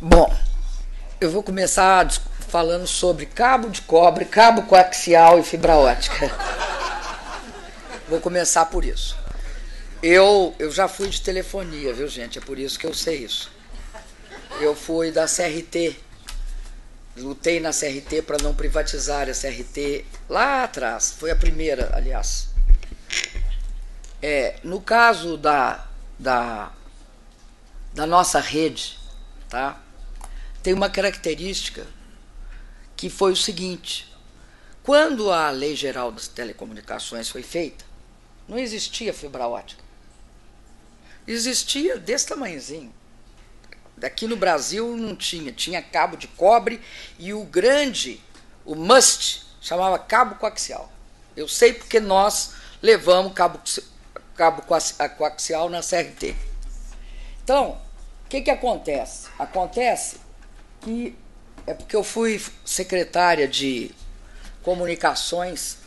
Bom, eu vou começar falando sobre cabo de cobre, cabo coaxial e fibra ótica. Vou começar por isso. Eu já fui de telefonia, viu, gente? É por isso que eu sei isso. Eu fui da CRT. Lutei na CRT para não privatizar a CRT lá atrás. Foi a primeira, aliás. No caso da nossa rede, tá? Tem uma característica que foi o seguinte: quando a Lei Geral das Telecomunicações foi feita, não existia fibra ótica. Existia desse tamanhozinho. Daqui no Brasil não tinha cabo de cobre e o must, chamava cabo coaxial. Eu sei porque nós levamos cabo coaxial na CRT. Então, o que acontece? Acontece que é porque eu fui secretária de comunicações,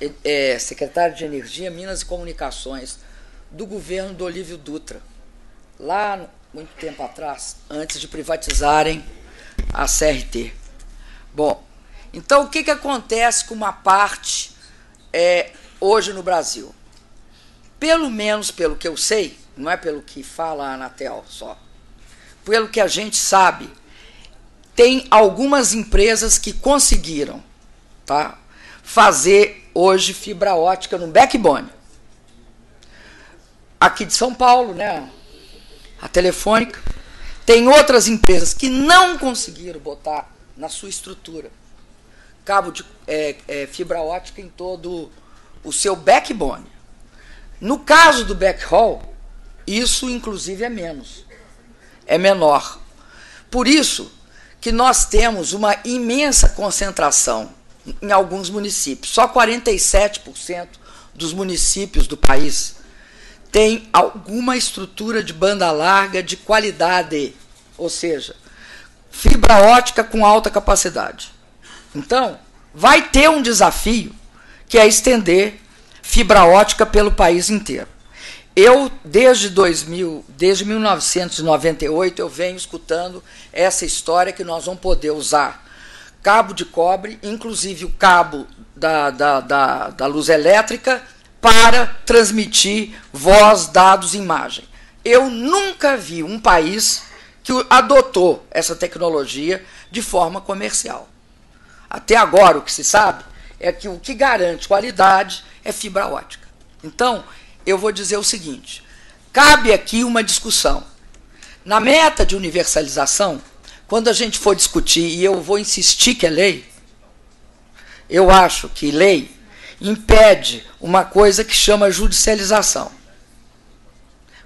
secretária de Energia, Minas e Comunicações do governo do Olívio Dutra, lá muito tempo atrás, antes de privatizarem a CRT. Bom, então o que acontece com uma parte hoje no Brasil? Pelo menos pelo que eu sei, não é pelo que fala a Anatel só, pelo que a gente sabe, tem algumas empresas que conseguiram, tá, fazer hoje fibra ótica no backbone. Aqui de São Paulo, né, a Telefônica. Tem outras empresas que não conseguiram botar na sua estrutura cabo de fibra ótica em todo o seu backbone. No caso do backhaul, isso inclusive é menor. Por isso que nós temos uma imensa concentração em alguns municípios. Só 47% dos municípios do país tem alguma estrutura de banda larga de qualidade, ou seja, fibra ótica com alta capacidade. Então, vai ter um desafio que é estender fibra ótica pelo país inteiro. Eu, desde 1998, eu venho escutando essa história que nós vamos poder usar cabo de cobre, inclusive o cabo da luz elétrica, para transmitir voz, dados e imagem. Eu nunca vi um país que adotou essa tecnologia de forma comercial. Até agora, o que se sabe é que o que garante qualidade é fibra ótica. Então, eu vou dizer o seguinte: cabe aqui uma discussão. Na meta de universalização, quando a gente for discutir, e eu vou insistir que é lei, eu acho que lei impede uma coisa que chama judicialização.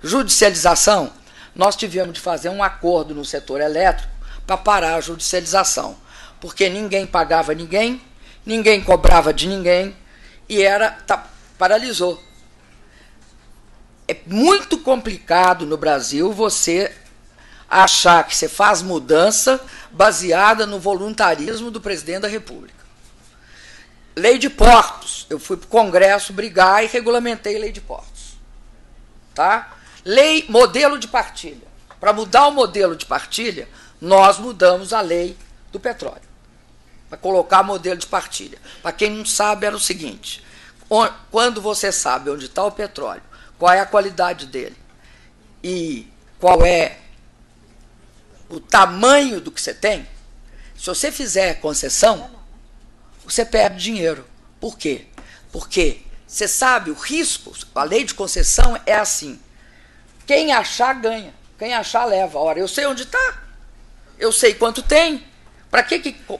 Judicialização, nós tivemos de fazer um acordo no setor elétrico para parar a judicialização, porque ninguém pagava ninguém, ninguém cobrava de ninguém, e paralisou. É muito complicado no Brasil você achar que você faz mudança baseada no voluntarismo do presidente da República. Lei de portos, eu fui para o Congresso brigar e regulamentei lei de portos. Tá? Lei, modelo de partilha. Para mudar o modelo de partilha, nós mudamos a lei do petróleo. Para colocar modelo de partilha. Para quem não sabe, era o seguinte: quando você sabe onde está o petróleo, qual é a qualidade dele e qual é o tamanho do que você tem, se você fizer concessão, você perde dinheiro. Por quê? Porque você sabe o risco. A lei de concessão é assim: quem achar ganha, quem achar leva. Ora, eu sei onde está, eu sei quanto tem,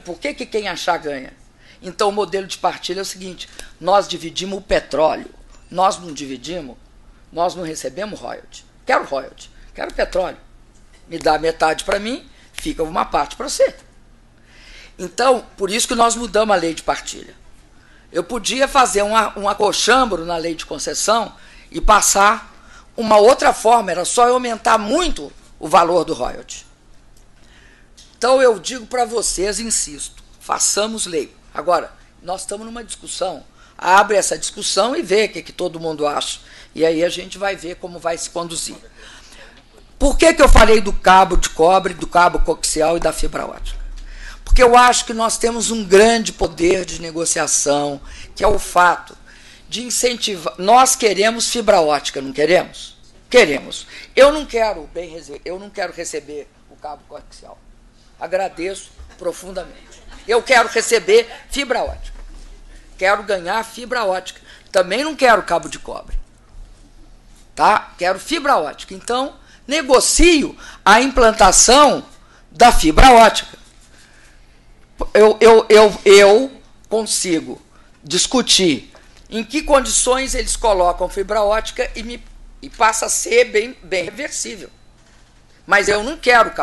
por que quem achar ganha? Então o modelo de partilha é o seguinte: nós dividimos o petróleo, nós não dividimos, nós não recebemos royalty. Quero royalty, quero petróleo, me dá metade para mim, fica uma parte para você. Então, por isso que nós mudamos a lei de partilha. Eu podia fazer um acochambro na lei de concessão e passar uma outra forma, era só eu aumentar muito o valor do royalty. Então eu digo para vocês, insisto, façamos lei. Agora, nós estamos numa discussão, abre essa discussão e vê o que todo mundo acha. E aí a gente vai ver como vai se conduzir. Por que eu falei do cabo de cobre, do cabo coaxial e da fibra ótica? Porque eu acho que nós temos um grande poder de negociação, que é o fato de incentivar. Nós queremos fibra ótica, não queremos? Queremos. Eu não quero receber o cabo coaxial. Agradeço profundamente. Eu quero receber fibra ótica. Quero ganhar fibra ótica. Também não quero cabo de cobre. Tá? Quero fibra ótica. Então, negocio a implantação da fibra ótica. Eu consigo discutir em que condições eles colocam fibra ótica e passa a ser bem reversível. Mas eu não quero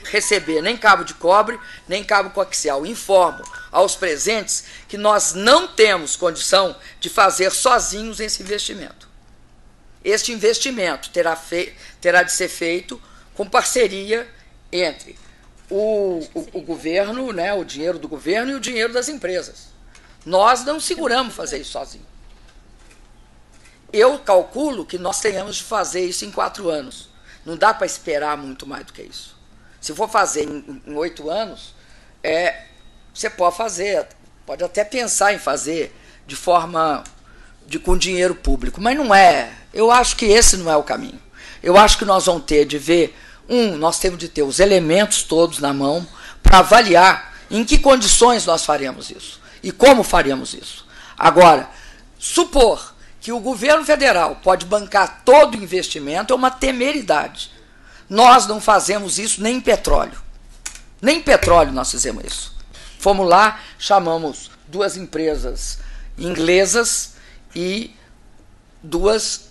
receber nem cabo de cobre, nem cabo coaxial. Informo aos presentes que nós não temos condição de fazer sozinhos esse investimento. Este investimento terá de ser feito com parceria entre o governo, né, o dinheiro do governo e o dinheiro das empresas. Nós não seguramos fazer isso sozinho. Eu calculo que nós tenhamos de fazer isso em 4 anos. Não dá para esperar muito mais do que isso. Se for fazer em 8 anos, você pode fazer, pode até pensar em fazer de forma com dinheiro público, mas não é. Eu acho que esse não é o caminho. Eu acho que nós vamos ter de ver, nós temos de ter os elementos todos na mão para avaliar em que condições nós faremos isso e como faremos isso. Agora, supor que o governo federal pode bancar todo o investimento é uma temeridade. Nós não fazemos isso nem em petróleo. Nem em petróleo nós fizemos isso. Fomos lá, chamamos 2 empresas inglesas e duas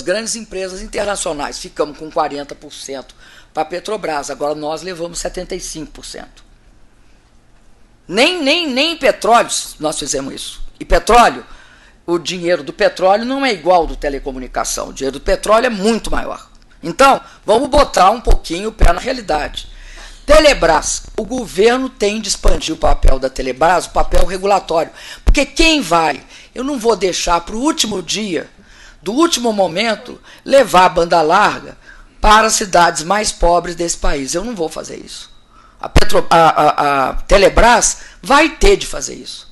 grandes empresas internacionais. Ficamos com 40% para a Petrobras. Agora nós levamos 75%. Nem em petróleo nós fizemos isso. E petróleo, o dinheiro do petróleo não é igual ao do telecomunicação. O dinheiro do petróleo é muito maior. Então, vamos botar um pouquinho o pé na realidade. Telebrás, o governo tem de expandir o papel da Telebrás, o papel regulatório. Porque quem vai? Eu não vou deixar para o último dia, do último momento, levar a banda larga para as cidades mais pobres desse país. Eu não vou fazer isso. A Telebrás vai ter de fazer isso.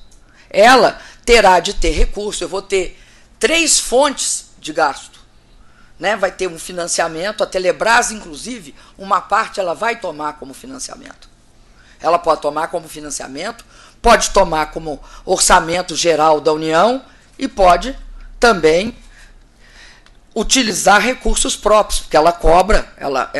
Ela terá de ter recurso. Eu vou ter 3 fontes de gasto. Né? Vai ter um financiamento. A Telebrás, inclusive, uma parte ela vai tomar como financiamento. Ela pode tomar como financiamento, pode tomar como orçamento geral da União e pode também utilizar recursos próprios, porque ela cobra, ela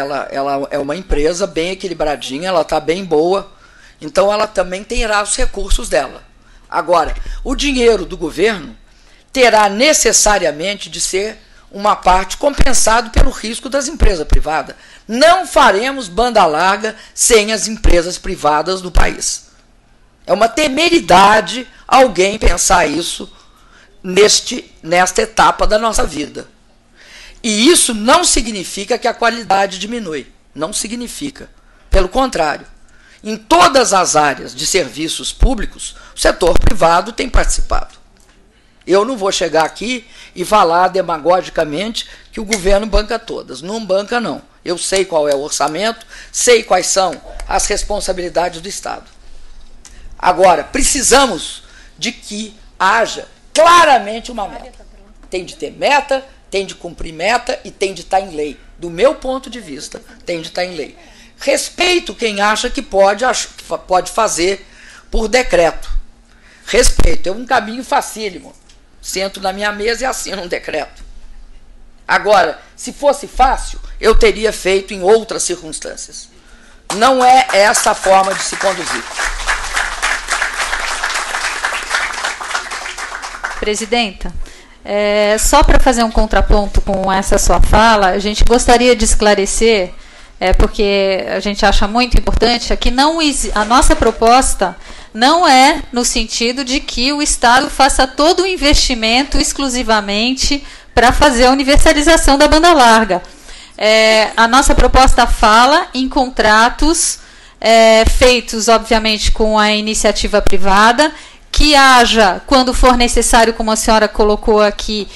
é uma empresa bem equilibradinha, ela está bem boa, então ela também terá os recursos dela. Agora, o dinheiro do governo terá necessariamente de ser uma parte compensado pelo risco das empresas privadas. Não faremos banda larga sem as empresas privadas do país. É uma temeridade alguém pensar isso nesta etapa da nossa vida. E isso não significa que a qualidade diminui. Não significa. Pelo contrário. Em todas as áreas de serviços públicos, o setor privado tem participado. Eu não vou chegar aqui e falar demagogicamente que o governo banca todas. Não banca, não. Eu sei qual é o orçamento, sei quais são as responsabilidades do Estado. Agora, precisamos de que haja claramente uma meta. Tem de ter meta, tem de cumprir meta e tem de estar em lei. Do meu ponto de vista, tem de estar em lei. Respeito quem acha que pode fazer por decreto. Respeito, é um caminho facílimo. Sento na minha mesa e assino um decreto. Agora, se fosse fácil, eu teria feito em outras circunstâncias. Não é essa a forma de se conduzir. Presidenta, só para fazer um contraponto com essa sua fala, a gente gostaria de esclarecer, porque a gente acha muito importante, que a nossa proposta não é no sentido de que o Estado faça todo o investimento exclusivamente para fazer a universalização da banda larga. A nossa proposta fala em contratos feitos, obviamente, com a iniciativa privada, que haja, quando for necessário, como a senhora colocou aqui,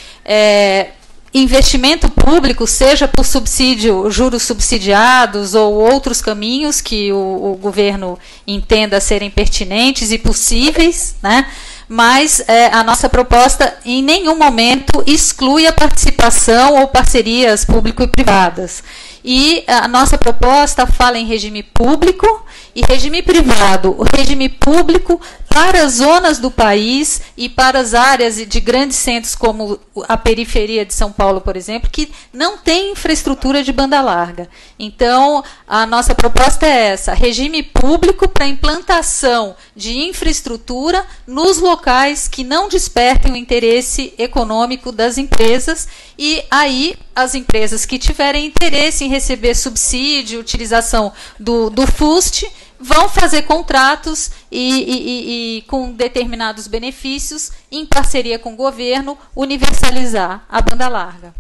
investimento público, seja por subsídio, juros subsidiados ou outros caminhos que o governo entenda serem pertinentes e possíveis, né? Mas a nossa proposta em nenhum momento exclui a participação ou parcerias público e privadas. E a nossa proposta fala em regime público e regime privado. O regime público para as zonas do país e para as áreas de grandes centros, como a periferia de São Paulo, por exemplo, que não tem infraestrutura de banda larga. Então, a nossa proposta é essa: regime público para implantação de infraestrutura nos locais que não despertem o interesse econômico das empresas, e aí as empresas que tiverem interesse em receber subsídio, utilização do FUST, vão fazer contratos e com determinados benefícios, em parceria com o governo, universalizar a banda larga.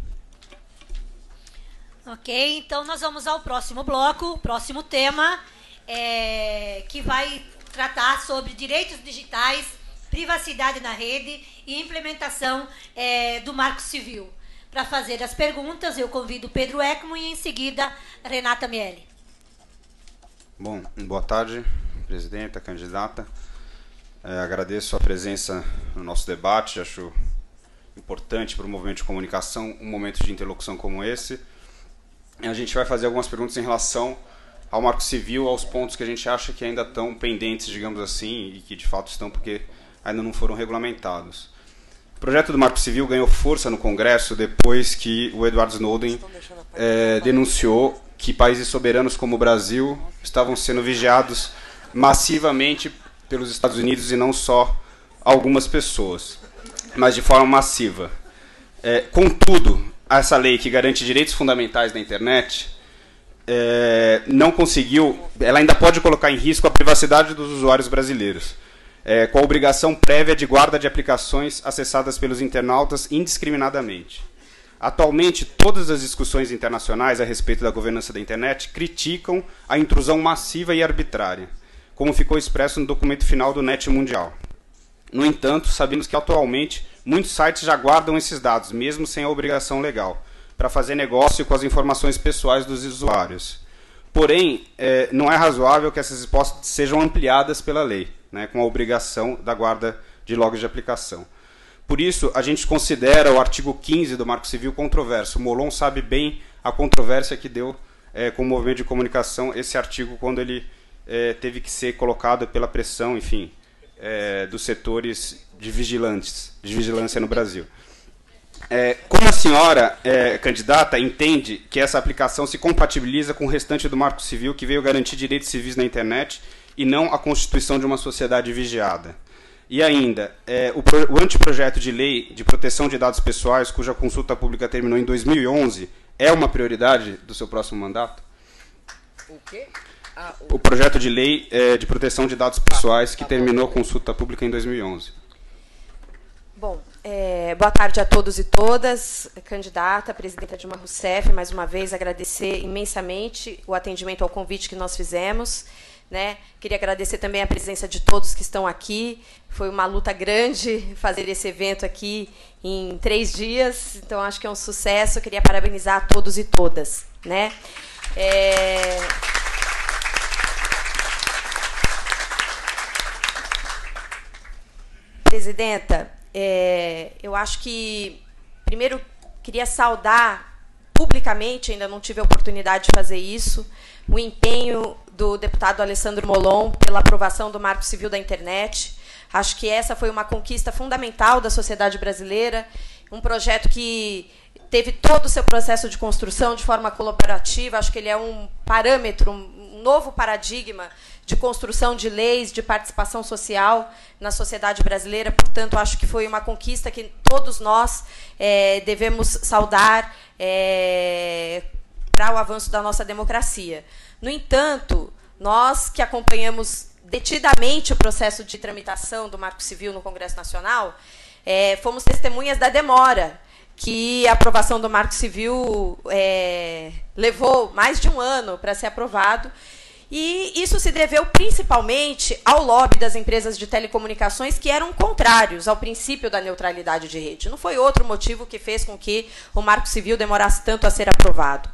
Ok, então nós vamos ao próximo bloco, próximo tema, que vai tratar sobre direitos digitais, privacidade na rede e implementação do Marco Civil. Para fazer as perguntas, eu convido Pedro Ekman e, em seguida, Renata Miele. Bom, boa tarde, presidenta, candidata. Agradeço a presença no nosso debate. Acho importante para o movimento de comunicação um momento de interlocução como esse. A gente vai fazer algumas perguntas em relação ao Marco Civil, aos pontos que a gente acha que ainda estão pendentes, digamos assim, e que de fato estão porque ainda não foram regulamentados. O projeto do Marco Civil ganhou força no Congresso depois que o Edward Snowden denunciou que países soberanos como o Brasil estavam sendo vigiados massivamente pelos Estados Unidos, e não só algumas pessoas, mas de forma massiva. Contudo, essa lei que garante direitos fundamentais na internet não conseguiu, ela ainda pode colocar em risco a privacidade dos usuários brasileiros, com a obrigação prévia de guarda de aplicações acessadas pelos internautas indiscriminadamente. Atualmente, todas as discussões internacionais a respeito da governança da internet criticam a intrusão massiva e arbitrária, como ficou expresso no documento final do Net Mundial. No entanto, sabemos que atualmente muitos sites já guardam esses dados, mesmo sem a obrigação legal, para fazer negócio com as informações pessoais dos usuários. Porém, não é razoável que essas hipóteses sejam ampliadas pela lei, né, com a obrigação da guarda de logs de aplicação. Por isso, a gente considera o artigo 15 do Marco Civil controverso. O Molon sabe bem a controvérsia que deu com o movimento de comunicação esse artigo, quando ele teve que ser colocado pela pressão, enfim, dos setores de vigilância no Brasil. Como a senhora, candidata, entende que essa aplicação se compatibiliza com o restante do Marco Civil, que veio garantir direitos civis na internet e não a constituição de uma sociedade vigiada? E ainda, o anteprojeto de lei de proteção de dados pessoais, cuja consulta pública terminou em 2011, é uma prioridade do seu próximo mandato? O quê? O projeto de lei de proteção de dados pessoais, que terminou a consulta pública em 2011. Bom, boa tarde a todos e todas. Candidata, presidenta Dilma Rousseff, mais uma vez agradecer imensamente o atendimento ao convite que nós fizemos. Né? Queria agradecer também a presença de todos que estão aqui. Foi uma luta grande fazer esse evento aqui em 3 dias, então acho que é um sucesso. Queria parabenizar a todos e todas. Né? Presidenta, eu acho que, primeiro, queria saudar publicamente, ainda não tive a oportunidade de fazer isso, o empenho do deputado Alessandro Molon pela aprovação do Marco Civil da Internet. Acho que essa foi uma conquista fundamental da sociedade brasileira, um projeto que teve todo o seu processo de construção de forma colaborativa. Acho que ele é um parâmetro, um novo paradigma de construção de leis, de participação social na sociedade brasileira. Portanto, acho que foi uma conquista que todos nós devemos saudar para o avanço da nossa democracia. No entanto, nós que acompanhamos detidamente o processo de tramitação do Marco Civil no Congresso Nacional, fomos testemunhas da demora, que a aprovação do Marco Civil levou mais de um ano para ser aprovado. E isso se deveu principalmente ao lobby das empresas de telecomunicações que eram contrários ao princípio da neutralidade de rede. Não foi outro motivo que fez com que o Marco Civil demorasse tanto a ser aprovado.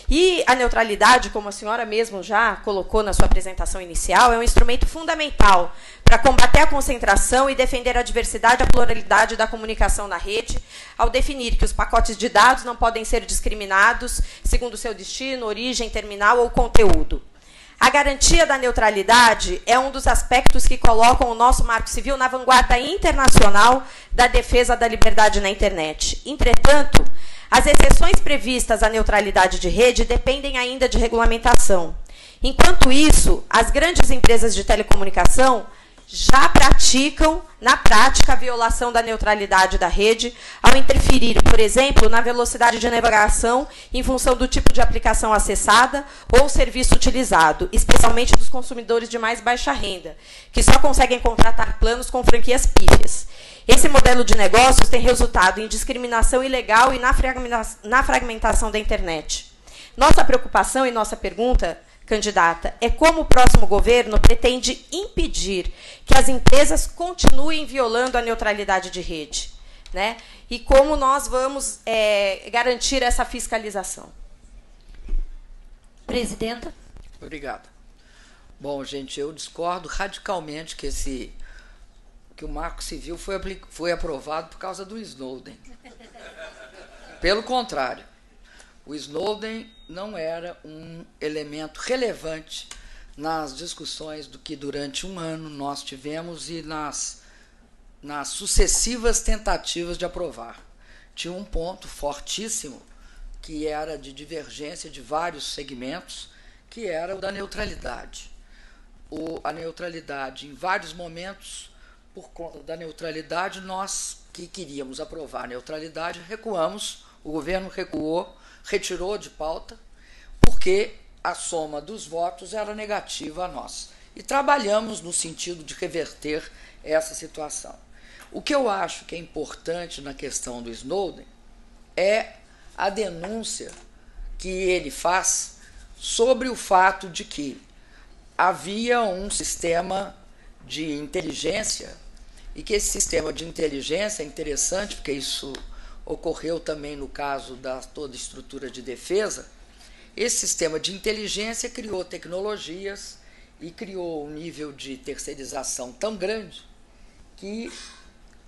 E a neutralidade, como a senhora mesmo já colocou na sua apresentação inicial, é um instrumento fundamental para combater a concentração e defender a diversidade e a pluralidade da comunicação na rede, ao definir que os pacotes de dados não podem ser discriminados segundo seu destino, origem, terminal ou conteúdo. A garantia da neutralidade é um dos aspectos que colocam o nosso Marco Civil na vanguarda internacional da defesa da liberdade na internet. Entretanto, as exceções previstas à neutralidade de rede dependem ainda de regulamentação. Enquanto isso, as grandes empresas de telecomunicação já praticam, na prática, a violação da neutralidade da rede ao interferir, por exemplo, na velocidade de navegação em função do tipo de aplicação acessada ou serviço utilizado, especialmente dos consumidores de mais baixa renda, que só conseguem contratar planos com franquias pífias. Esse modelo de negócios tem resultado em discriminação ilegal e na fragmentação da internet. Nossa preocupação e nossa pergunta, candidata, é como o próximo governo pretende impedir que as empresas continuem violando a neutralidade de rede, né? E como nós vamos garantir essa fiscalização. Presidenta. Obrigado. Bom, gente, eu discordo radicalmente que o Marco Civil foi aprovado por causa do Snowden. Pelo contrário, o Snowden não era um elemento relevante nas discussões do que durante um ano nós tivemos e nas sucessivas tentativas de aprovar. Tinha um ponto fortíssimo que era de divergência de vários segmentos, que era o da neutralidade. A neutralidade, em vários momentos, por conta da neutralidade, nós que queríamos aprovar a neutralidade, recuamos, o governo recuou, retirou de pauta, porque a soma dos votos era negativa a nós. E trabalhamos no sentido de reverter essa situação. O que eu acho que é importante na questão do Snowden é a denúncia que ele faz sobre o fato de que havia um sistema de inteligência, e que esse sistema de inteligência é interessante, porque isso ocorreu também no caso da toda estrutura de defesa. Esse sistema de inteligência criou tecnologias e criou um nível de terceirização tão grande que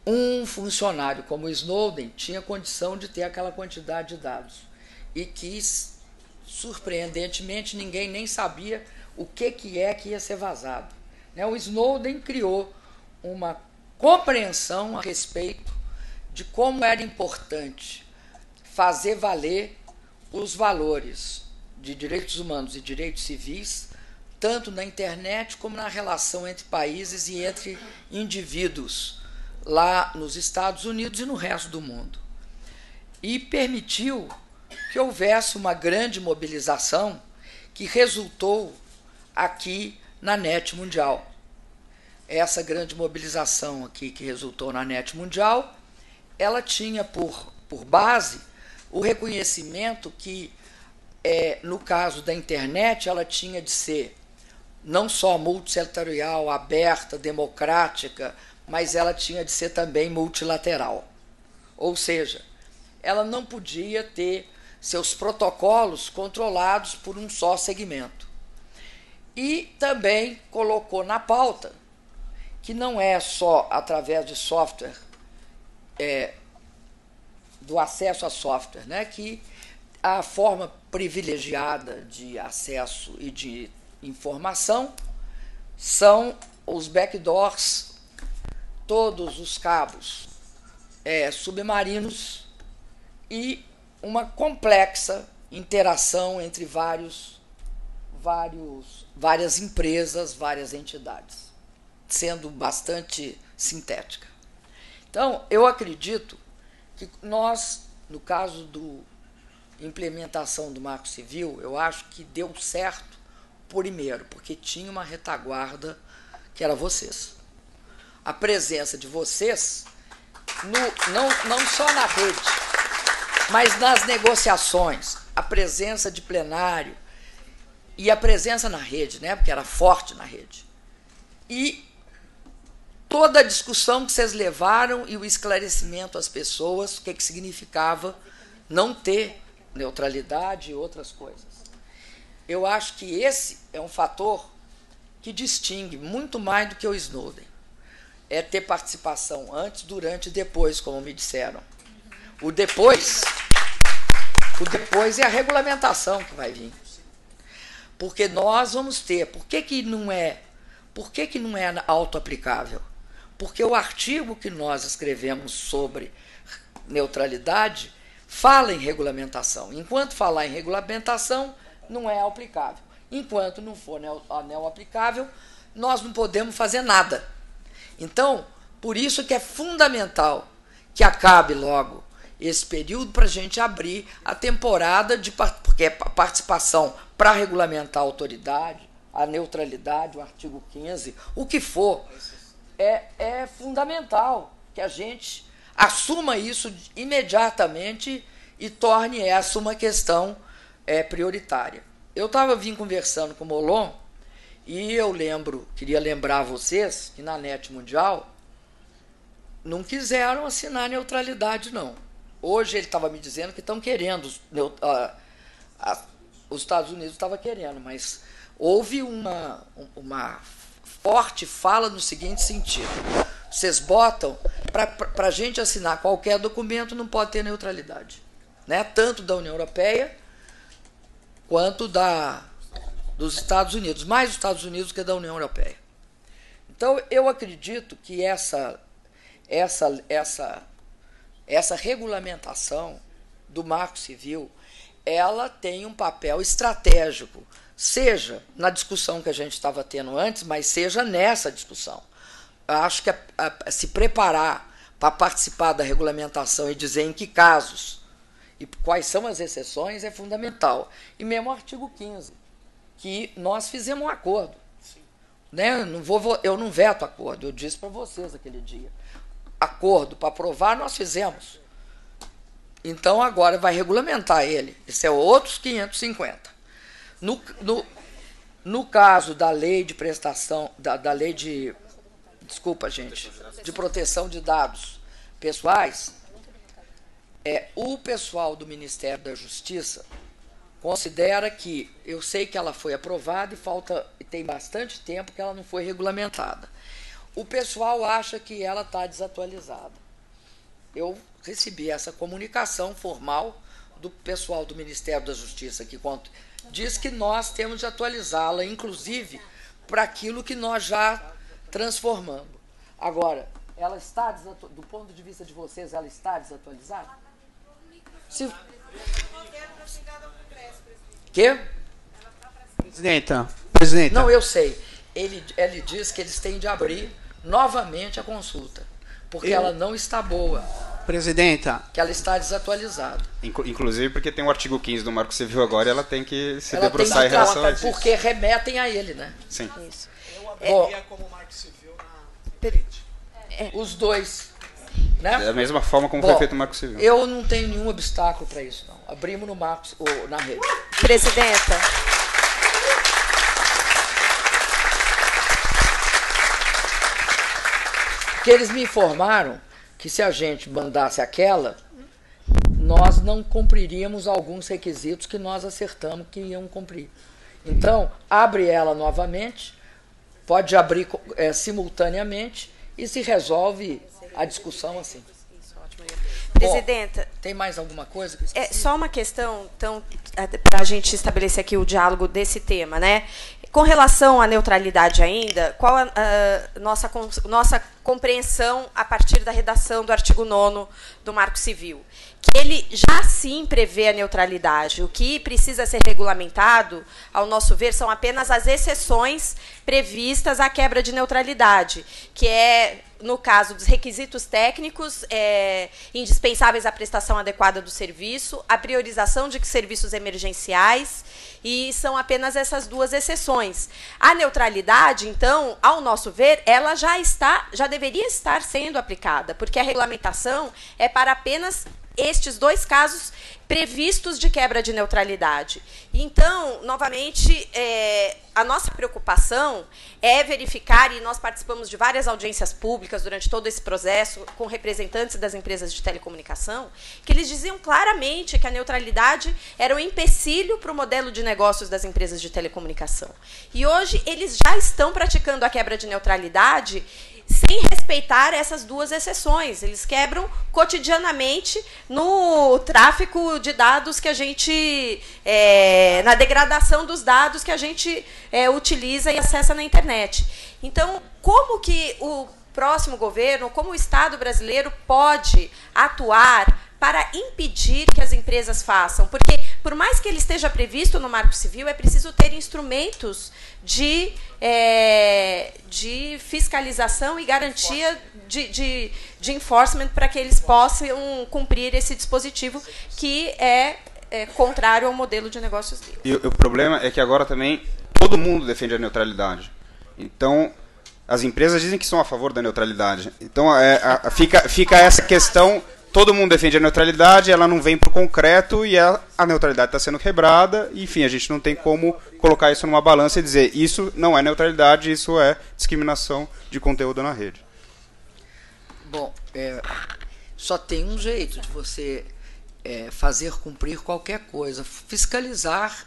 um funcionário como o Snowden tinha condição de ter aquela quantidade de dados e que, surpreendentemente, ninguém nem sabia o que ia ser vazado. O Snowden criou uma compreensão a respeito de como era importante fazer valer os valores de direitos humanos e direitos civis, tanto na internet como na relação entre países e entre indivíduos lá nos Estados Unidos e no resto do mundo. E permitiu que houvesse uma grande mobilização que resultou aqui na NET Mundial. Essa grande mobilização aqui que resultou na NET Mundial, ela tinha por base o reconhecimento que, no caso da internet, ela tinha de ser não só multissetorial, aberta, democrática, mas ela tinha de ser também multilateral. Ou seja, ela não podia ter seus protocolos controlados por um só segmento. E também colocou na pauta que não é só através de software, do acesso a software, que a forma privilegiada de acesso e de informação são os backdoors, todos os cabos submarinos e uma complexa interação entre várias empresas, várias entidades, sendo bastante sintética. Então, eu acredito que nós, no caso da implementação do Marco Civil, eu acho que deu certo, primeiro, porque tinha uma retaguarda que era vocês. A presença de vocês, não só na rede, mas nas negociações, a presença de plenário e a presença na rede, né, porque era forte na rede. E toda a discussão que vocês levaram e o esclarecimento às pessoas, o que significava não ter neutralidade e outras coisas. Eu acho que esse é um fator que distingue muito mais do que o Snowden. É ter participação antes, durante e depois, como me disseram. O depois é a regulamentação que vai vir. Porque nós vamos ter. Por que não é autoaplicável? Porque o artigo que nós escrevemos sobre neutralidade fala em regulamentação. Enquanto falar em regulamentação, não é aplicável. Enquanto não for anel aplicável, nós não podemos fazer nada. Então, por isso que é fundamental que acabe logo esse período para a gente abrir a temporada, porque é participação para regulamentar a autoridade, a neutralidade, o artigo 15, o que for, é fundamental que a gente assuma isso imediatamente e torne essa uma questão prioritária. Eu vim conversando com o Molon e eu queria lembrar a vocês que na NET Mundial não quiseram assinar neutralidade, não. Hoje ele estava me dizendo que estão querendo, os Estados Unidos estavam querendo, mas houve uma forte fala no seguinte sentido: vocês botam, para a gente assinar qualquer documento não pode ter neutralidade, né? Tanto da União Europeia quanto dos Estados Unidos, mais dos Estados Unidos que da União Europeia. Então, eu acredito que essa regulamentação do Marco Civil, ela tem um papel estratégico, seja na discussão que a gente estava tendo antes, mas seja nessa discussão. Eu acho que se preparar para participar da regulamentação e dizer em que casos e quais são as exceções é fundamental. E mesmo o artigo 15, que nós fizemos um acordo. Né? Eu não veto acordo, eu disse para vocês aquele dia. Acordo para aprovar nós fizemos. Então agora vai regulamentar ele. Isso é outros 550. No caso da lei de prestação, da lei de... Desculpa, gente. De proteção de dados pessoais, o pessoal do Ministério da Justiça considera que, eu sei que ela foi aprovada e tem bastante tempo que ela não foi regulamentada. O pessoal acha que ela está desatualizada. Eu recebi essa comunicação formal do pessoal do Ministério da Justiça, que diz que nós temos de atualizá-la, inclusive, para aquilo que nós já transformamos. Agora, ela está do ponto de vista de vocês, ela está desatualizada? Quê? Presidenta. Não, eu sei. Ele diz que eles têm de abrir novamente a consulta, porque ela não está boa. Presidenta. Que ela está desatualizada. Inclusive porque tem o artigo 15 do Marco Civil agora e ela tem que se debruçar em relação a isso. Porque remetem a ele, né? Sim. Isso. Eu abriria como Marco Civil os dois. Né? Da mesma forma como foi feito o Marco Civil. Eu não tenho nenhum obstáculo para isso, não. Abrimos no Marco, na rede. Presidenta. Porque eles me informaram que se a gente mandasse aquela, nós não cumpriríamos alguns requisitos que nós acertamos que iam cumprir. Então, abre ela novamente, pode abrir simultaneamente e se resolve a discussão assim. Presidenta. Bom, tem mais alguma coisa? Só uma questão, então, para a gente estabelecer aqui o diálogo desse tema, né? Com relação à neutralidade ainda, qual a nossa compreensão a partir da redação do artigo 9º do Marco Civil? Que ele já sim prevê a neutralidade. O que precisa ser regulamentado, ao nosso ver, são apenas as exceções previstas à quebra de neutralidade, que é, no caso dos requisitos técnicos indispensáveis à prestação adequada do serviço, a priorização de serviços emergenciais, e são apenas essas duas exceções. A neutralidade, então, ao nosso ver, ela já deveria estar sendo aplicada, porque a regulamentação é para apenas estes dois casos previstos de quebra de neutralidade. Então, novamente, a nossa preocupação é verificar, e nós participamos de várias audiências públicas durante todo esse processo, com representantes das empresas de telecomunicação, que eles diziam claramente que a neutralidade era um empecilho para o modelo de negócios das empresas de telecomunicação. E hoje eles já estão praticando a quebra de neutralidade sem respeitar essas duas exceções. Eles quebram cotidianamente no tráfico de dados que a gente... na degradação dos dados que a gente utiliza e acessa na internet. Então, como que o próximo governo, como o Estado brasileiro pode atuar para impedir que as empresas façam? Porque, por mais que ele esteja previsto no Marco Civil, é preciso ter instrumentos de fiscalização e garantia de enforcement para que eles possam cumprir esse dispositivo que é contrário ao modelo de negócios deles. E o problema é que agora também todo mundo defende a neutralidade. Então, as empresas dizem que são a favor da neutralidade. Então, fica essa questão... Todo mundo defende a neutralidade, ela não vem para o concreto e a neutralidade está sendo quebrada. E, enfim, a gente não tem como colocar isso numa balança e dizer isso não é neutralidade, isso é discriminação de conteúdo na rede. Bom, só tem um jeito de você fazer cumprir qualquer coisa, fiscalizar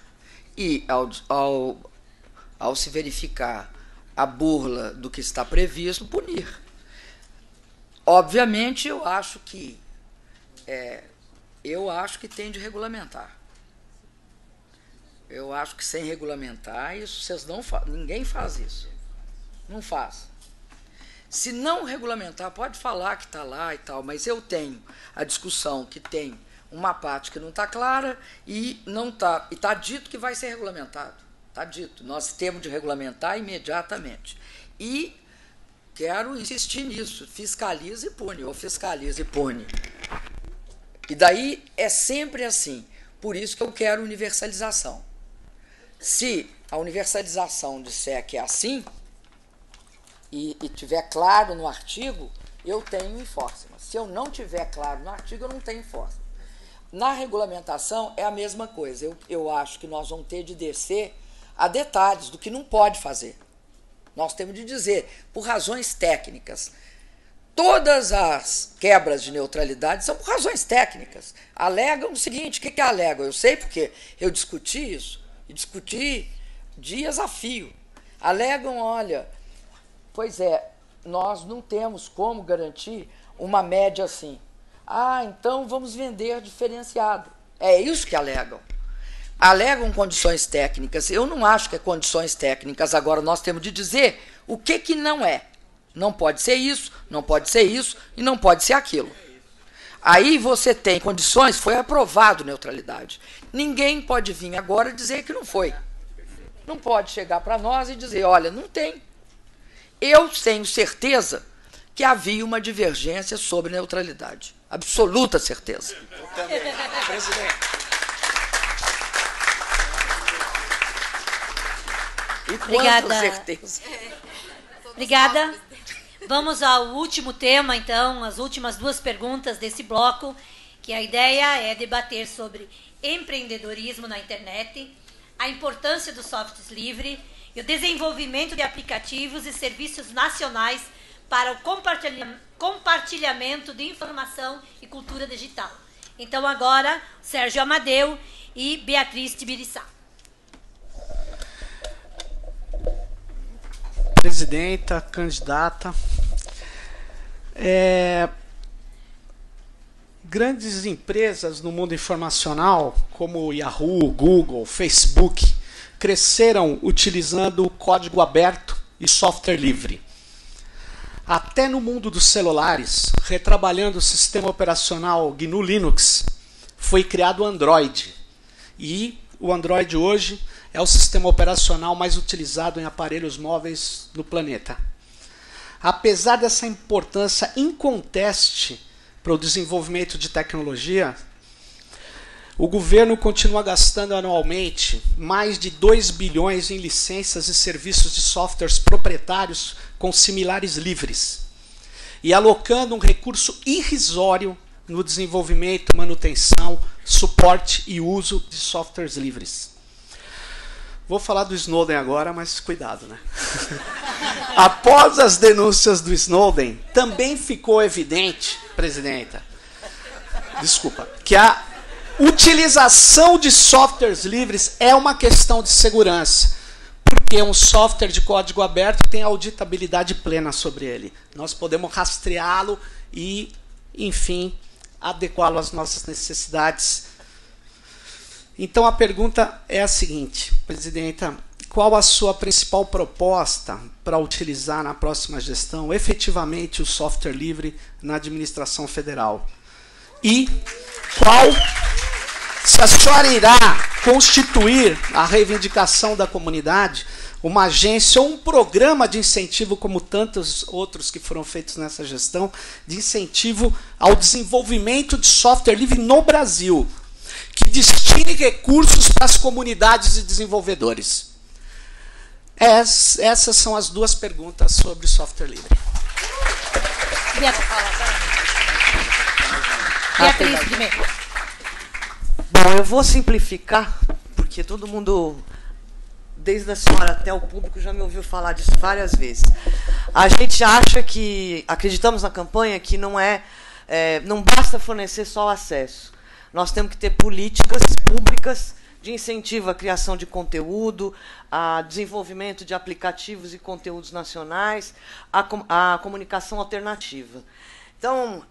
e, ao se verificar a burla do que está previsto, punir. Obviamente, eu acho que tem de regulamentar. Eu acho que sem regulamentar, isso vocês não ninguém faz isso. Não faz. Se não regulamentar, pode falar que está lá e tal, mas eu tenho a discussão que tem uma parte que não está clara e não está, e está dito que vai ser regulamentado. Está dito. Nós temos de regulamentar imediatamente. E quero insistir nisso. Fiscaliza e pune, ou fiscaliza e pune. E daí é sempre assim. Por isso que eu quero universalização. Se a universalização disser que é assim, e tiver claro no artigo, eu tenho enforcement. Se eu não tiver claro no artigo, eu não tenho enforcement. Na regulamentação é a mesma coisa. Eu acho que nós vamos ter de descer a detalhes do que não pode fazer. Nós temos de dizer, por razões técnicas. Todas as quebras de neutralidade são por razões técnicas. Alegam o seguinte, o que alegam? Eu sei porque eu discuti isso, e discuti dias a fio. Alegam, olha, pois nós não temos como garantir uma média assim. Então vamos vender diferenciado. É isso que alegam. Alegam condições técnicas. Eu não acho que é condições técnicas. Agora nós temos de dizer o que não é. Não pode ser isso, não pode ser isso e não pode ser aquilo. Aí você tem condições, foi aprovado neutralidade. Ninguém pode vir agora dizer que não foi. Não pode chegar para nós e dizer, olha, não tem. Eu tenho certeza que havia uma divergência sobre neutralidade. Absoluta certeza. Eu também. Presidente. E Obrigada. certeza. Obrigada. Vamos ao último tema, então, as últimas duas perguntas desse bloco, que a ideia é debater sobre empreendedorismo na internet, a importância dos softwares livres e o desenvolvimento de aplicativos e serviços nacionais para o compartilhamento de informação e cultura digital. Então, agora, Sérgio Amadeu e Beatriz Tibiriçá. Presidenta, candidata, grandes empresas no mundo informacional, como Yahoo, Google, Facebook, cresceram utilizando código aberto e software livre. Até no mundo dos celulares, retrabalhando o sistema operacional GNU Linux, foi criado o Android. E o Android hoje é o sistema operacional mais utilizado em aparelhos móveis no planeta. Apesar dessa importância inconteste para o desenvolvimento de tecnologia, o governo continua gastando anualmente mais de 2 bilhões em licenças e serviços de softwares proprietários com similares livres, e alocando um recurso irrisório no desenvolvimento, manutenção, suporte e uso de softwares livres. Vou falar do Snowden agora, mas cuidado, né? Após as denúncias do Snowden, também ficou evidente, presidenta, desculpa, que a utilização de softwares livres é uma questão de segurança, porque um software de código aberto tem auditabilidade plena sobre ele. Nós podemos rastreá-lo e, enfim, adequá-lo às nossas necessidades. Então a pergunta é a seguinte, presidenta, qual a sua principal proposta para utilizar na próxima gestão efetivamente o software livre na administração federal? E qual, se a senhora irá constituir a reivindicação da comunidade, uma agência ou um programa de incentivo, como tantos outros que foram feitos nessa gestão, de incentivo ao desenvolvimento de software livre no Brasil, que destine recursos para as comunidades e desenvolvedores? Essas são as duas perguntas sobre software livre. Beatriz, primeiro. Bom, eu vou simplificar, porque todo mundo, desde a senhora até o público, já me ouviu falar disso várias vezes. A gente acha que, acreditamos na campanha, que não basta fornecer só o acesso. Nós temos que ter políticas públicas de incentivo à criação de conteúdo, a desenvolvimento de aplicativos e conteúdos nacionais, a comunicação alternativa. Então,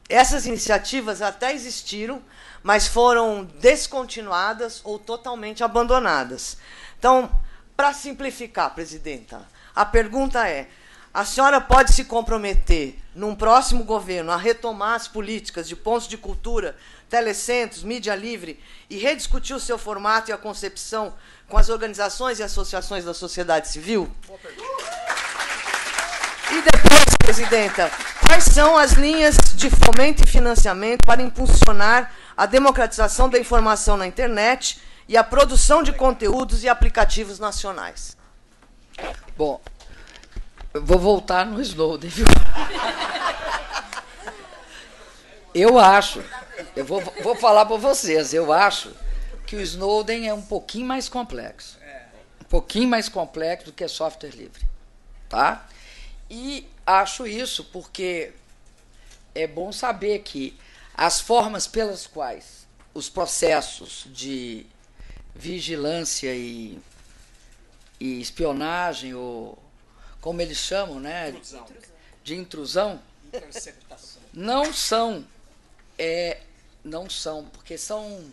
essas iniciativas até existiram, mas foram descontinuadas ou totalmente abandonadas. Então, para simplificar, presidenta, a pergunta é: a senhora pode se comprometer, num próximo governo, a retomar as políticas de pontos de cultura, telecentros, mídia livre e rediscutir o seu formato e a concepção com as organizações e associações da sociedade civil? E depois, presidenta, quais são as linhas de fomento e financiamento para impulsionar a democratização da informação na internet e a produção de conteúdos e aplicativos nacionais? Bom, eu vou voltar no Snowden, viu? Eu acho, eu vou falar para vocês, eu acho que o Snowden é um pouquinho mais complexo. Um pouquinho mais complexo do que software livre. Tá? E acho isso porque é bom saber que as formas pelas quais os processos de vigilância e espionagem, ou como eles chamam, né, de intrusão, não são, porque são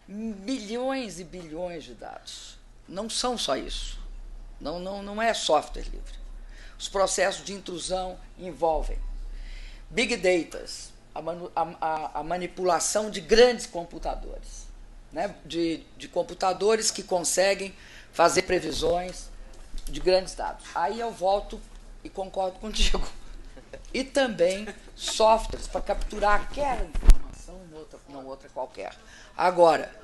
bilhões e bilhões de dados. Não são só isso. Não é software livre. Os processos de intrusão envolvem big data, a manipulação de grandes computadores, né? de computadores que conseguem fazer previsões de grandes dados. Aí eu volto e concordo contigo. E também softwares para capturar aquela informação, não outra qualquer. Agora,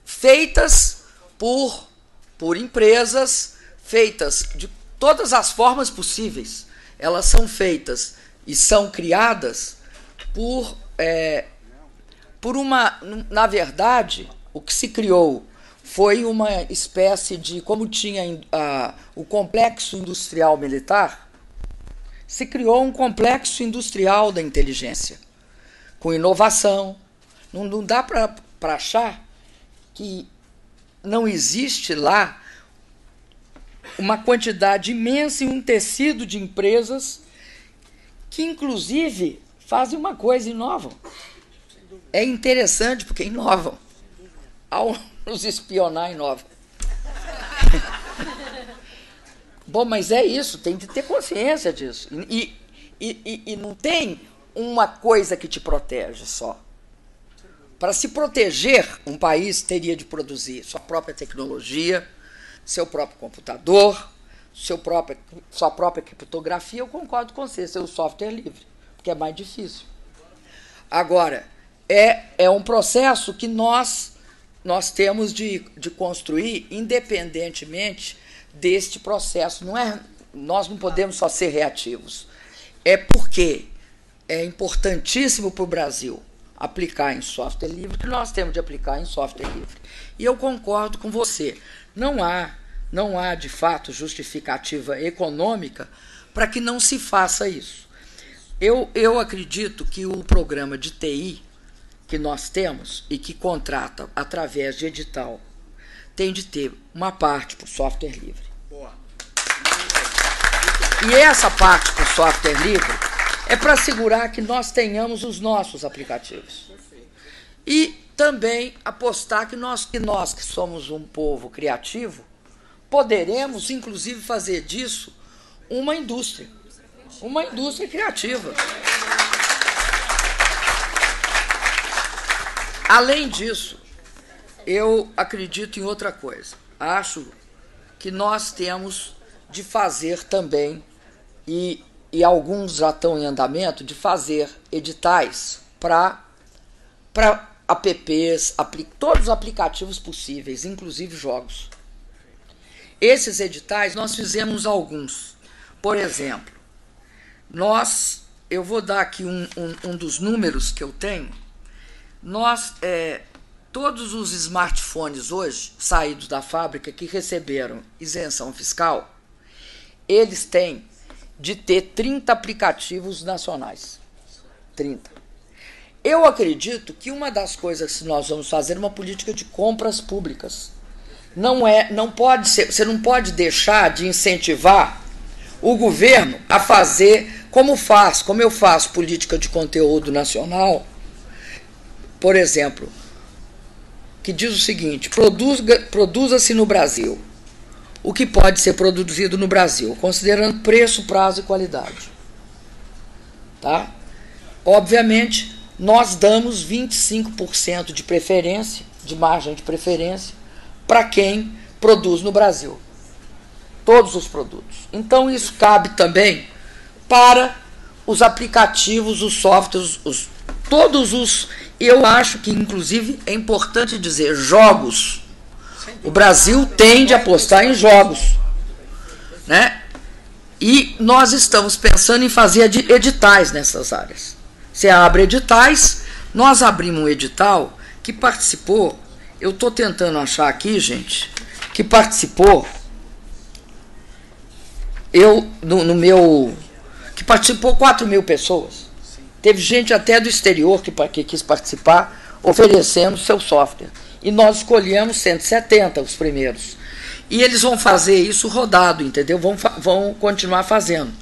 feitas por empresas, feitas de todas as formas possíveis. Elas são feitas e são criadas por uma... Na verdade, o que se criou foi uma espécie de... Como tinha o complexo industrial militar, se criou um complexo industrial da inteligência, com inovação. Não dá para achar que não existe lá uma quantidade imensa e um tecido de empresas que, inclusive, fazem uma coisa, inovam. É interessante porque inovam. Ao nos espionar, inovam. Bom, mas é isso, tem de ter consciência disso. E não tem uma coisa que te protege só. Para se proteger, um país teria de produzir sua própria tecnologia, seu próprio computador, sua própria criptografia. Eu concordo com você, seu software livre, porque é mais difícil. Agora, é um processo que nós temos de construir independentemente deste processo. Nós não podemos só ser reativos. É porque é importantíssimo para o Brasil aplicar em software livre, que nós temos de aplicar em software livre. E eu concordo com você. Não há de fato justificativa econômica para que não se faça isso. Eu acredito que o programa de TI que nós temos e que contrata através de edital tem de ter uma parte para o software livre. Boa. E essa parte para o software livre é para assegurar que nós tenhamos os nossos aplicativos. E também apostar que nós que somos um povo criativo, poderemos, inclusive, fazer disso uma indústria criativa. Além disso, eu acredito em outra coisa. Acho que nós temos de fazer também, e alguns já estão em andamento, de fazer editais para apps, todos os aplicativos possíveis, inclusive jogos. Esses editais, nós fizemos alguns. Por exemplo, eu vou dar aqui um dos números que eu tenho. Todos os smartphones hoje, saídos da fábrica, que receberam isenção fiscal, eles têm de ter 30 aplicativos nacionais. 30. Eu acredito que uma das coisas que nós vamos fazer é uma política de compras públicas. Não pode ser, você não pode deixar de incentivar o governo a fazer como eu faço política de conteúdo nacional, por exemplo, que diz o seguinte: produza-se no Brasil o que pode ser produzido no Brasil, considerando preço, prazo e qualidade. Tá? Obviamente, nós damos 25% de preferência, de margem de preferência, para quem produz no Brasil. Todos os produtos. Então, isso cabe também para os aplicativos, os softwares, todos os... Eu acho que, inclusive, é importante dizer, jogos. O Brasil tende a apostar em jogos, né? E nós estamos pensando em fazer editais nessas áreas. Você abre editais, nós abrimos um edital que participou, eu estou tentando achar aqui, gente, que participou, que participou 4.000 pessoas. Teve gente até do exterior que quis participar, oferecendo seu software. E nós escolhemos 170, os primeiros. E eles vão fazer isso rodado, entendeu? Vão continuar fazendo.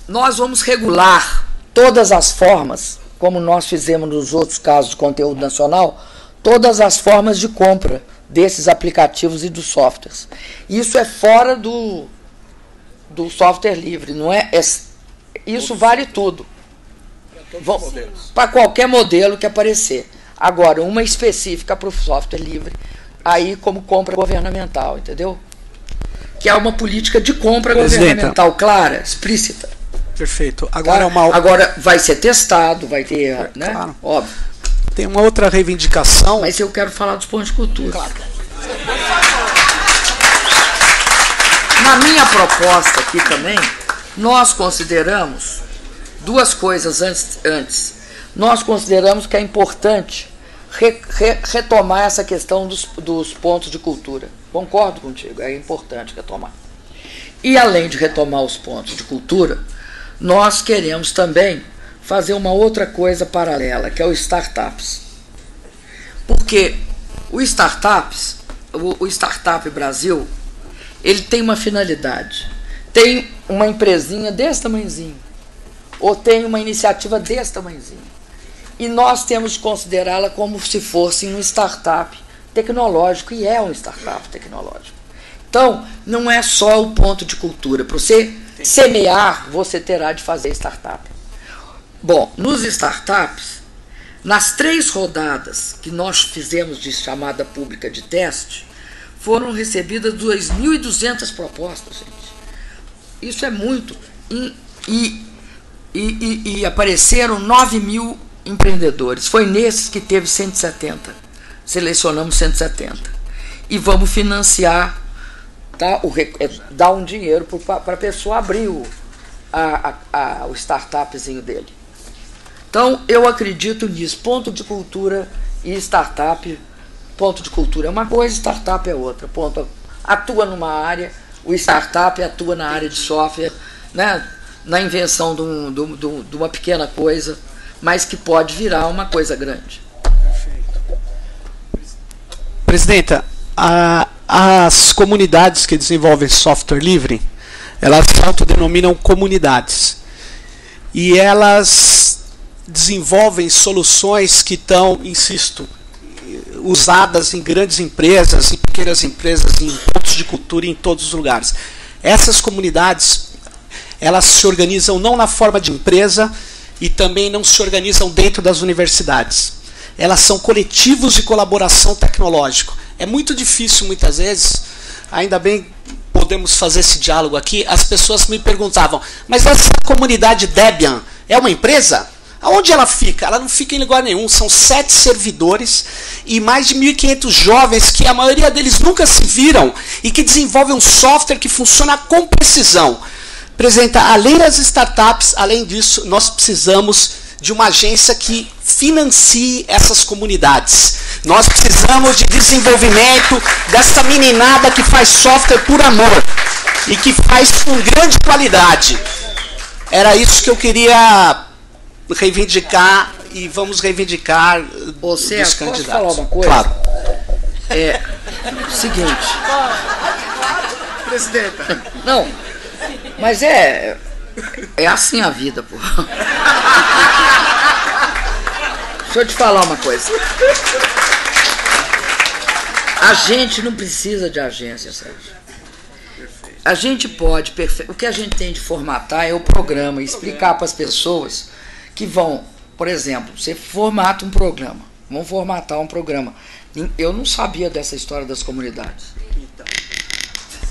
Nós vamos regular todas as formas, como nós fizemos nos outros casos de conteúdo nacional, todas as formas de compra desses aplicativos e dos softwares. Isso é fora do software livre, não é? Isso vale tudo. Para qualquer modelo que aparecer. Agora, uma específica para o software livre, aí como compra governamental, entendeu? Que é uma política de compra governamental clara, explícita. Perfeito. Agora vai ser testado, vai ter, né? Claro. Óbvio. Tem uma outra reivindicação. Mas eu quero falar dos pontos de cultura. Claro. Na minha proposta aqui também, nós consideramos duas coisas antes. Nós consideramos que é importante retomar essa questão dos pontos de cultura. Concordo contigo, é importante retomar. E além de retomar os pontos de cultura, nós queremos também fazer uma outra coisa paralela, que é o Startups. Porque o Startup Brasil, ele tem uma finalidade. Tem uma empresinha desse tamanhozinho, ou tem uma iniciativa desse tamanhozinho. E nós temos de considerá-la como se fosse um startup tecnológico, e é um startup tecnológico. Então, não é só o ponto de cultura. Para você semear, você terá de fazer startup. Bom, nos startups, nas 3 rodadas que nós fizemos de chamada pública de teste, foram recebidas 2.200 propostas, gente. Isso é muito. E apareceram 9.000 empreendedores. Foi nesses que teve 170. Selecionamos 170. E vamos financiar, tá? Dar um dinheiro para a pessoa abrir o startupzinho dele. Então, eu acredito nisso. Ponto de cultura e startup. Ponto de cultura é uma coisa, startup é outra. Ponto, atua numa área, o startup atua na área de software, né, na invenção de uma pequena coisa, mas que pode virar uma coisa grande. Perfeito. Presidenta, as comunidades que desenvolvem software livre, elas se autodenominam comunidades. E elas desenvolvem soluções que estão, insisto, usadas em grandes empresas, em pequenas empresas, em pontos de cultura, em todos os lugares. Essas comunidades, elas se organizam não na forma de empresa e também não se organizam dentro das universidades. Elas são coletivos de colaboração tecnológico. É muito difícil, muitas vezes, ainda bem podemos fazer esse diálogo aqui, as pessoas me perguntavam, mas essa comunidade Debian é uma empresa? Aonde ela fica? Ela não fica em lugar nenhum. São 7 servidores e mais de 1.500 jovens que a maioria deles nunca se viram e que desenvolvem um software que funciona com precisão. Presidenta, além das startups, além disso, nós precisamos de uma agência que financie essas comunidades. Nós precisamos de desenvolvimento dessa meninada que faz software por amor e que faz com grande qualidade. Era isso que eu queria reivindicar e vamos reivindicar dos candidatos. Posso falar uma coisa? Claro. É o seguinte. Presidenta. Não, mas é assim a vida, pô. Deixa eu te falar uma coisa. A gente não precisa de agência, Sérgio. A gente pode, o que a gente tem de formatar é o programa, explicar para as pessoas que vão, por exemplo, você formata um programa, vamos formatar um programa. Eu não sabia dessa história das comunidades.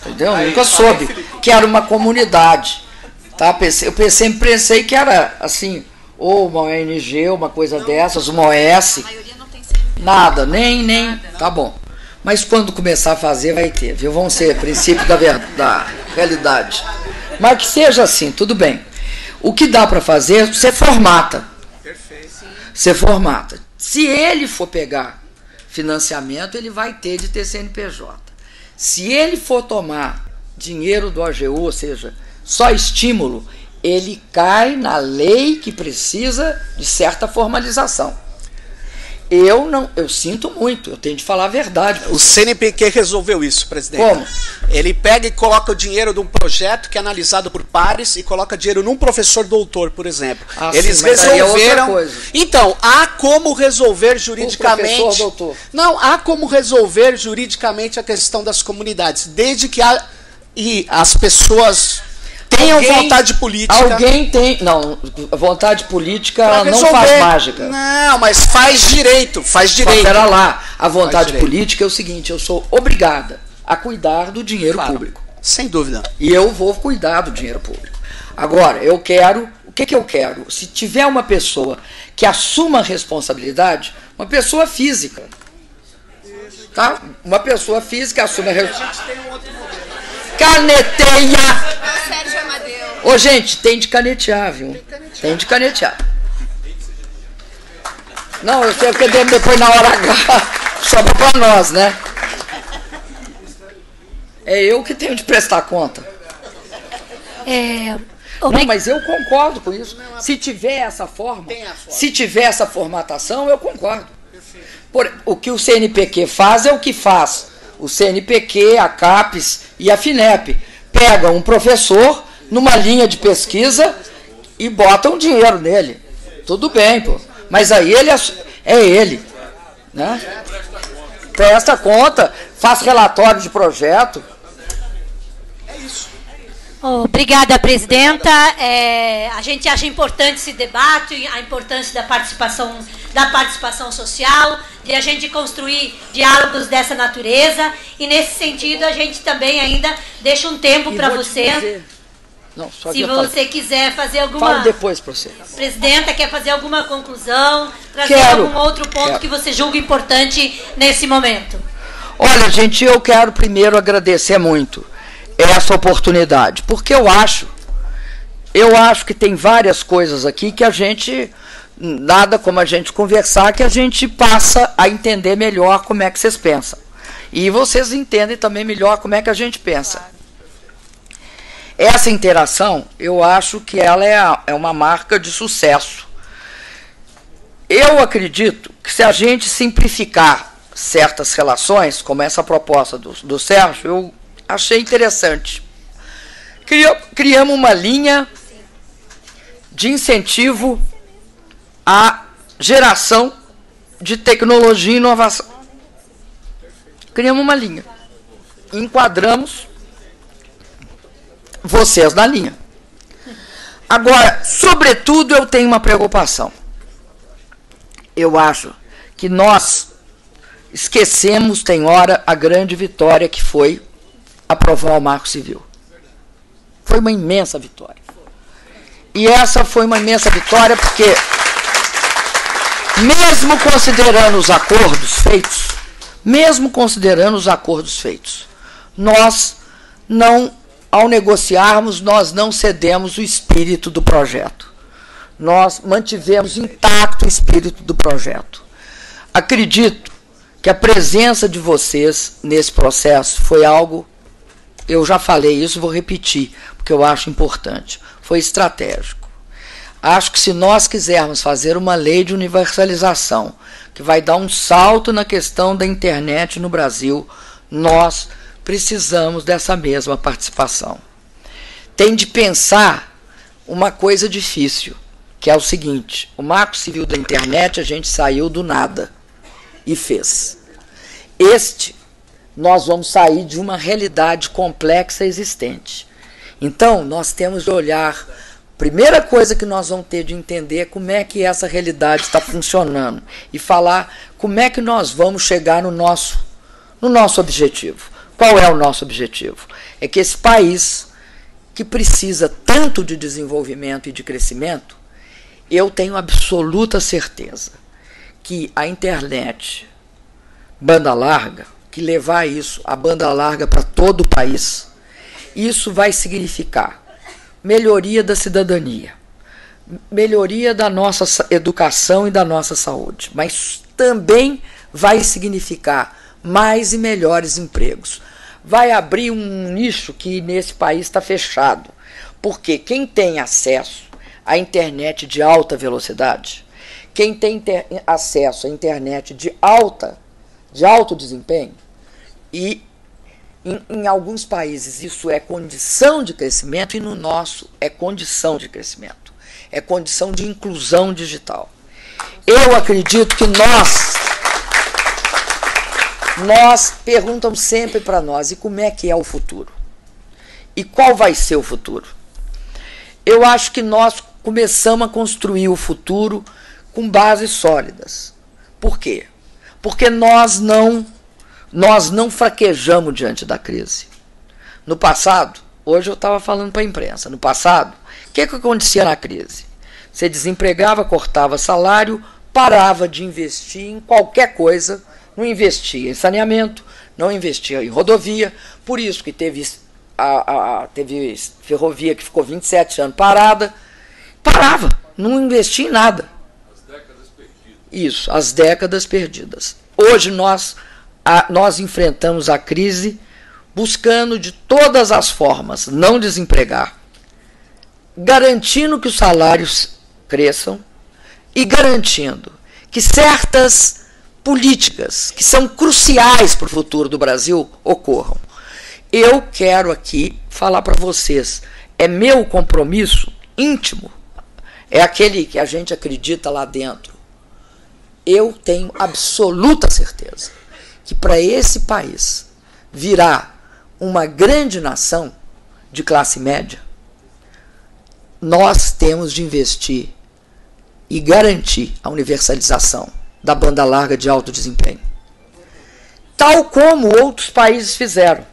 Entendeu? Eu nunca soube que era uma comunidade. Tá? Eu sempre pensei que era assim, ou uma ONG, uma coisa dessas, uma OS. Nada, nem. Tá bom. Mas quando começar a fazer, vai ter, viu? Vão ser princípio da realidade. Mas que seja assim, tudo bem. O que dá para fazer, você formata. Você formata. Se ele for pegar financiamento, ele vai ter de ter CNPJ. Se ele for tomar dinheiro do AGU, ou seja, só estímulo, ele cai na lei que precisa de certa formalização. Eu sinto muito, eu tenho de falar a verdade. O CNPq resolveu isso, presidente. Como? Ele pega e coloca o dinheiro de um projeto que é analisado por pares e coloca dinheiro num professor doutor, por exemplo. Eles resolveram. Então, há como resolver juridicamente. O professor doutor. Não, há como resolver juridicamente a questão das comunidades, desde que as pessoas tenham vontade política. Alguém tem. Não, vontade política ela não faz mágica. Não, mas faz direito. Faz direito. Espera lá. A vontade política é o seguinte: eu sou obrigada a cuidar do dinheiro público. Sem dúvida. E eu vou cuidar do dinheiro público. Agora, eu quero. O que eu quero? Se tiver uma pessoa que assuma a responsabilidade, uma pessoa física. Tá? Uma pessoa física assume a responsabilidade. Caneteia! Ô, gente, tem de canetear, viu? Tem de canetear. Não, eu sei que depois na hora H sobra pra nós, né? É eu que tenho de prestar conta. Não, mas eu concordo com isso. Se tiver essa forma, se tiver essa formatação, eu concordo. O que o CNPq faz é o que faz o CNPq, a CAPES e a FINEP. Pegam um professor numa linha de pesquisa e botam dinheiro nele. Tudo bem, pô. Mas aí ele é ele. Né? Presta conta, faz relatório de projeto. É isso. Obrigada, presidenta. A gente acha importante esse debate, a importância da participação social, de a gente construir diálogos dessa natureza, e nesse sentido a gente também ainda deixa um tempo para você. Não, só se você quiser fazer alguma... Falo depois para você. Presidenta, quer fazer alguma conclusão? Trazer algum outro ponto que você julga importante nesse momento? Olha, gente, eu quero primeiro agradecer muito essa oportunidade, porque eu acho que tem várias coisas aqui que a gente nada como a gente conversar que a gente passa a entender melhor como é que vocês pensam. E vocês entendem também melhor como é que a gente pensa. Essa interação, eu acho que ela é uma marca de sucesso. Eu acredito que se a gente simplificar certas relações, como essa proposta do Sérgio, eu achei interessante. Criamos uma linha de incentivo à geração de tecnologia e inovação. Criamos uma linha. Enquadramos vocês na linha. Agora, sobretudo, eu tenho uma preocupação. Eu acho que nós esquecemos, tem hora, a grande vitória que foi aprovar o Marco Civil. Foi uma imensa vitória. E essa foi uma imensa vitória porque, mesmo considerando os acordos feitos, nós não, ao negociarmos, nós não cedemos o espírito do projeto. Nós mantivemos intacto o espírito do projeto. Acredito que a presença de vocês nesse processo foi algo, eu já falei isso, vou repetir, porque eu acho importante, foi estratégico. Acho que se nós quisermos fazer uma lei de universalização, que vai dar um salto na questão da internet no Brasil, nós precisamos dessa mesma participação. Tem de pensar uma coisa difícil, que é o seguinte: o Marco Civil da internet a gente saiu do nada e fez. Nós vamos sair de uma realidade complexa existente. Então, nós temos de olhar. Primeira coisa que nós vamos ter de entender é como é que essa realidade está funcionando e falar como é que nós vamos chegar no nosso objetivo. Qual é o nosso objetivo? É que esse país, que precisa tanto de desenvolvimento e de crescimento, eu tenho absoluta certeza que a internet, banda larga, que levar isso, a banda larga para todo o país, isso vai significar melhoria da cidadania, melhoria da nossa educação e da nossa saúde, mas também vai significar mais e melhores empregos. Vai abrir um nicho que nesse país está fechado, porque quem tem acesso à internet de alta velocidade, quem tem acesso à internet de alto desempenho, e em alguns países isso é condição de crescimento e no nosso é condição de crescimento, é condição de inclusão digital. Eu acredito que nós perguntam sempre para nós, e como é que é o futuro? E qual vai ser o futuro? Eu acho que nós começamos a construir o futuro com bases sólidas. Por quê? Porque nós não fraquejamos diante da crise. No passado, hoje eu estava falando para a imprensa, no passado, o que acontecia na crise? Você desempregava, cortava salário, parava de investir em qualquer coisa, não investia em saneamento, não investia em rodovia, por isso que teve ferrovia que ficou 27 anos parada, parava, não investia em nada. As décadas perdidas. Isso, as décadas perdidas. Hoje nós enfrentamos a crise buscando de todas as formas não desempregar, garantindo que os salários cresçam e garantindo que certas políticas que são cruciais para o futuro do Brasil ocorram. Eu quero aqui falar para vocês, é meu compromisso íntimo, é aquele que a gente acredita lá dentro. Eu tenho absoluta certeza que para esse país virar uma grande nação de classe média, nós temos de investir e garantir a universalização da banda larga de alto desempenho, tal como outros países fizeram.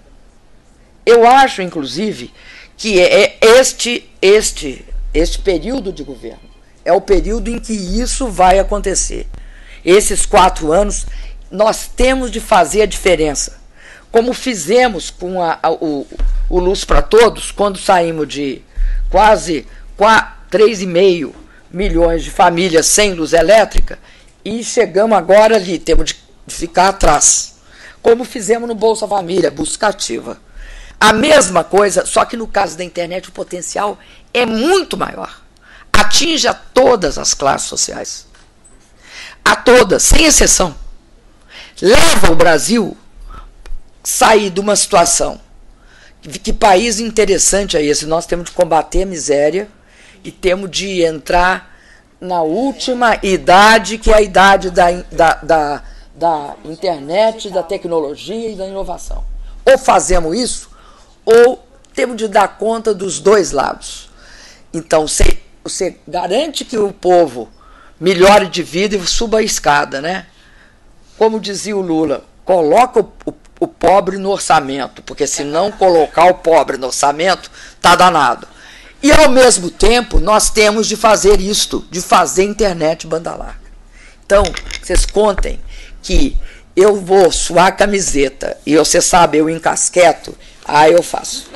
Eu acho, inclusive, que este período de governo é o período em que isso vai acontecer. Esses 4 anos, nós temos de fazer a diferença. Como fizemos com o Luz para Todos, quando saímos de quase 3,5 milhões de famílias sem luz elétrica e chegamos agora ali, temos de ficar atrás. Como fizemos no Bolsa Família, busca ativa. A mesma coisa, só que no caso da internet o potencial é muito maior. Atinge a todas as classes sociais. A todas, sem exceção. Leva o Brasil a sair de uma situação. Que país interessante é esse? Nós temos de combater a miséria e temos de entrar na última idade, que é a idade da internet, da tecnologia e da inovação. Ou fazemos isso, ou temos de dar conta dos dois lados. Então, você garante que o povo melhore de vida e suba a escada, né? Como dizia o Lula, coloca o pobre no orçamento, porque se não colocar o pobre no orçamento, está danado. E, ao mesmo tempo, nós temos de fazer isto, de fazer internet banda larga. Então, vocês contem que eu vou suar a camiseta e você sabe, eu encasqueto, aí eu faço.